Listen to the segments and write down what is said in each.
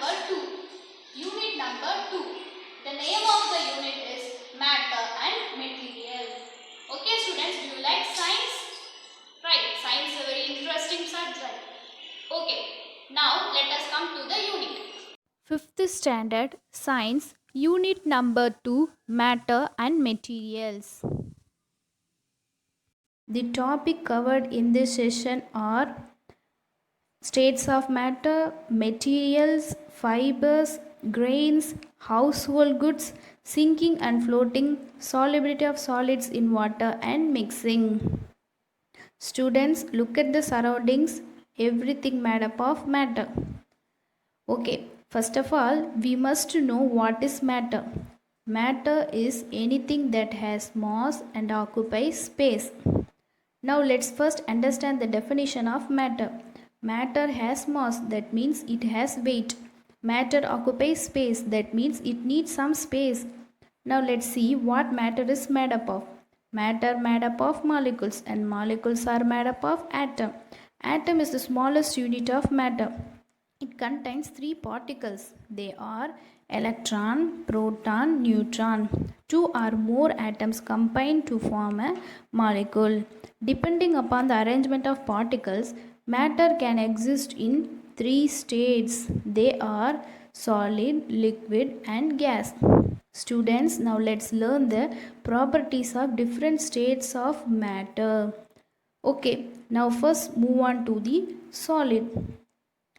number 2. Unit number 2. The name of the unit is matter and material. Okay students, do you like science? Right, science is a very interesting subject. Okay, now let us come to the unit. 5th Standard Science Unit number 2 Matter and Materials. The topic covered in this session are states of matter, materials, fibers, grains, household goods, sinking and floating, solubility of solids in water and mixing. Students, look at the surroundings, everything made up of matter. Okay, first of all, we must know what is matter. Matter is anything that has mass and occupies space. Now let's first understand the definition of matter. Matter has mass, that means it has weight. Matter occupies space, that means it needs some space. Now let's see what matter is made up of. Matter made up of molecules, and molecules are made up of atom. Atom is the smallest unit of matter. It contains three particles. They are electron, proton, neutron. Two or more atoms combine to form a molecule. Depending upon the arrangement of particles, matter can exist in three states. They are solid, liquid, and gas. Students, now let's learn the properties of different states of matter. Okay, now first move on to the solid.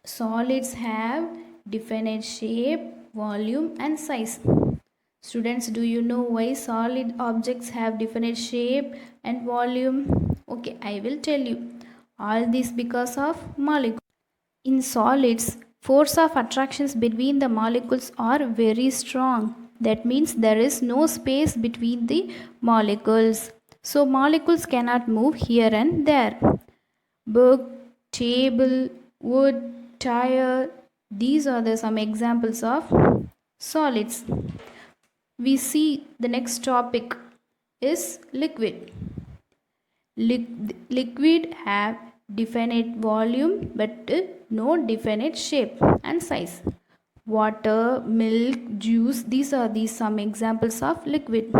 Solids have definite shape, volume and size. Students, do you know why solid objects have definite shape and volume? Okay, I will tell you. All this because of molecules. In solids, force of attractions between the molecules are very strong. That means there is no space between the molecules. So molecules cannot move here and there. Book, table, wood, tire, these are the some examples of solids. We see the next topic is liquid. Liquid have definite volume but no definite shape and size. Water, milk, juice, these are some examples of liquid.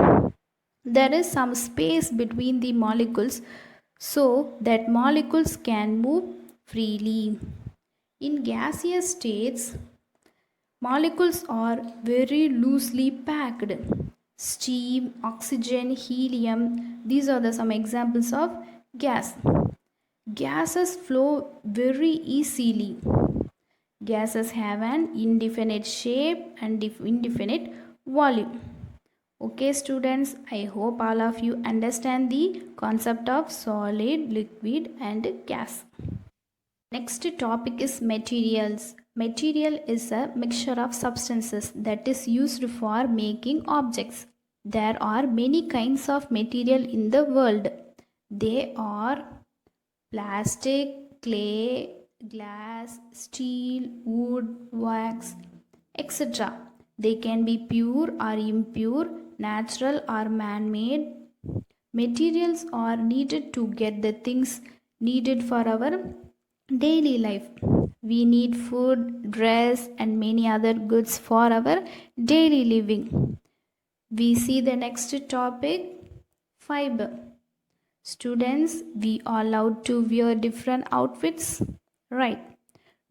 There is some space between the molecules so that molecules can move freely. In gaseous states, molecules are very loosely packed. Steam, oxygen, helium, these are some examples of gas. Gases flow very easily. Gases have an indefinite shape and indefinite volume. Okay students, I hope all of you understand the concept of solid, liquid and gas. Next topic is materials. Material is a mixture of substances that is used for making objects. There are many kinds of material in the world. They are plastic, clay, glass, steel, wood, wax, etc. They can be pure or impure, natural or man-made. Materials are needed to get the things needed for our daily life. We need food, dress, and many other goods for our daily living. We see the next topic, fiber. Students, we are allowed to wear different outfits, right?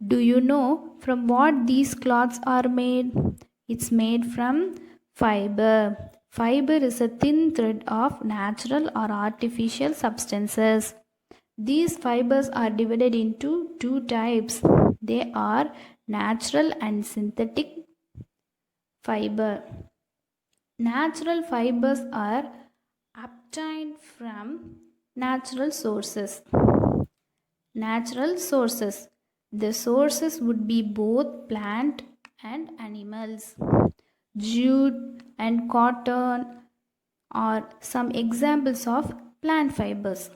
Do you know from what these clothes are made? It's made from fiber. Fiber is a thin thread of natural or artificial substances. These fibers are divided into two types. They are natural and synthetic fiber. Natural fibers are obtained from natural sources. Natural sources. The sources would be both plant and animals. Jute and cotton are some examples of plant fibers.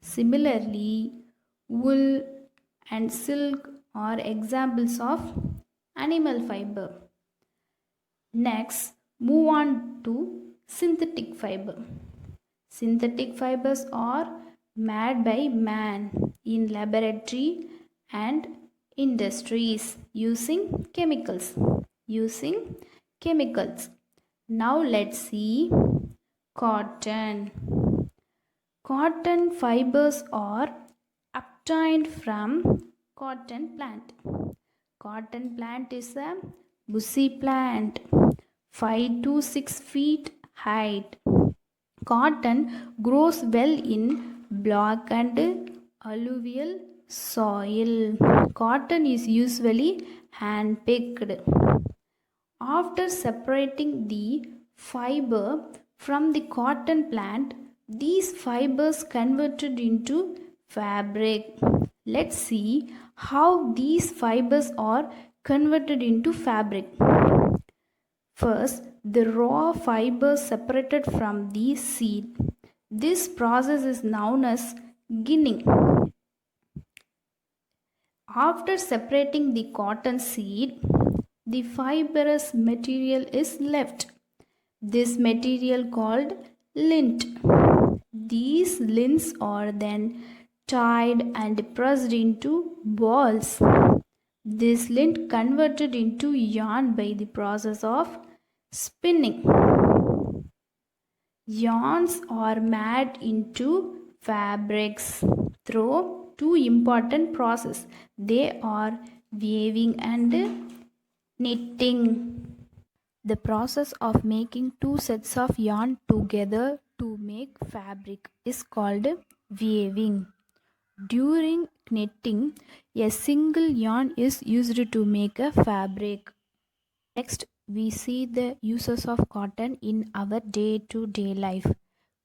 Similarly, wool and silk are examples of animal fiber. Next, move on to synthetic fiber. Synthetic fibers are made by man in laboratory and Industries using chemicals. Using chemicals. Now let's see cotton. Cotton fibers are obtained from cotton plant. Cotton plant is a bushy plant, 5 to 6 feet height. Cotton grows well in black and alluvial soil. Cotton is usually hand picked. After separating the fiber from the cotton plant, these fibers converted into fabric. Let's see how these fibers are converted into fabric. First, the raw fibers separated from the seed. This process is known as ginning. After separating the cotton seed, the fibrous material is left. This material called lint. These lints are then tied and pressed into balls. This lint converted into yarn by the process of spinning. Yarns are made into fabrics through two important processes. They are weaving and knitting. The process of making two sets of yarn together to make fabric is called weaving. During knitting, a single yarn is used to make a fabric. Next, we see the uses of cotton in our day-to-day life.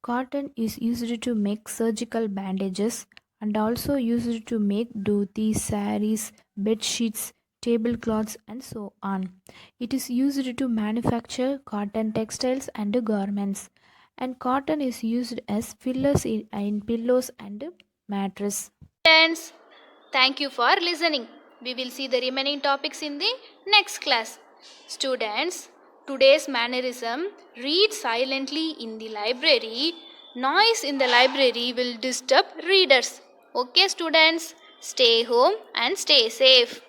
Cotton is used to make surgical bandages and also used to make dhotis, saris, bed sheets, tablecloths, and so on. It is used to manufacture cotton textiles and garments. And cotton is used as fillers in pillows and mattress. Friends, thank you for listening. We will see the remaining topics in the next class. Students, today's mannerism: read silently in the library. Noise in the library will disturb readers. Okay, students, stay home and stay safe.